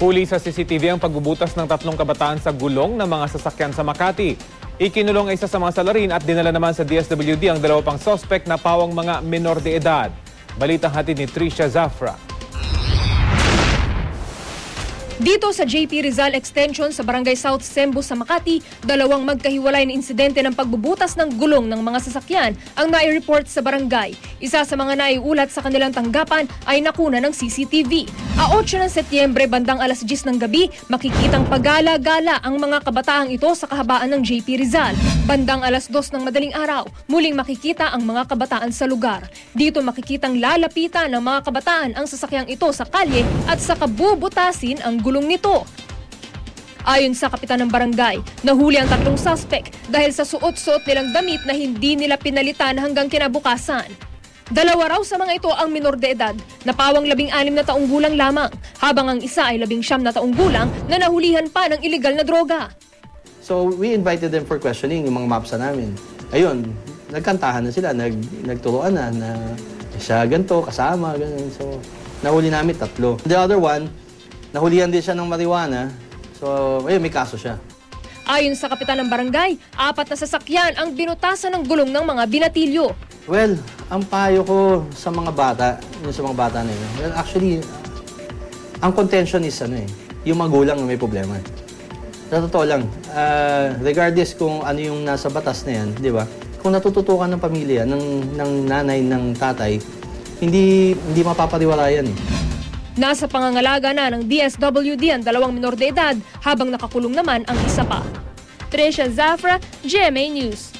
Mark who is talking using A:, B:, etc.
A: Huli sa CCTV ang pagbubutas ng 3 kabataan sa gulong ng mga sasakyan sa Makati. Ikinulong ang isa sa mga salarin at dinala naman sa DSWD ang 2 pang suspect na pawang mga menor de edad. Balitang hatid ni Trisha Zafra.
B: Dito sa JP Rizal Extension sa Barangay South Sembo sa Makati, 2 magkahiwalay na insidente ng pagbubutas ng gulong ng mga sasakyan ang nai-report sa barangay. Isa sa mga naiulat sa kanilang tanggapan ay nakuna ng CCTV. A 8 ng Setyembre bandang alas 10 ng gabi, makikitang pagala-gala ang mga kabataang ito sa kahabaan ng JP Rizal. Bandang alas 2 ng madaling araw, muling makikita ang mga kabataan sa lugar. Dito makikitang lalapitan ng mga kabataan ang sasakyang ito sa kalye at sa kabubutasin ang gulong nito. Ayon sa kapitan ng barangay, nahuli ang 3 suspect dahil sa suot-suot nilang damit na hindi nila pinalitan hanggang kinabukasan. 2 raw sa mga ito ang minor de edad na pawang 16 na taong gulang lamang, habang ang isa ay 19 na taong gulang na nahulihan pa ng iligal na droga.
C: So we invited them for questioning, yung mga mapsa namin. Ayun, nagkantahan na sila, nagturuan na siya ganito, kasama, ganun. So nahuli namin 3. The other one, nahulihan din siya ng marijuana. So ayun, may kaso siya.
B: Ayon sa kapitan ng barangay, 4 na sasakyan ang binutasan ng gulong ng mga binatilyo.
C: Well, ang payo ko sa mga bata, na yun, well, actually, ang contention is yung magulang na may problema. Sa totoo lang, regardless kung ano yung nasa batas na yan, di ba? Kung natututukan ng pamilya, ng nanay, ng tatay, hindi mapapariwala yan.
B: Nasa pangangalaga na ng DSWD ang 2 minor de edad, habang nakakulong naman ang isa pa. Trisha Zafra, GMA News.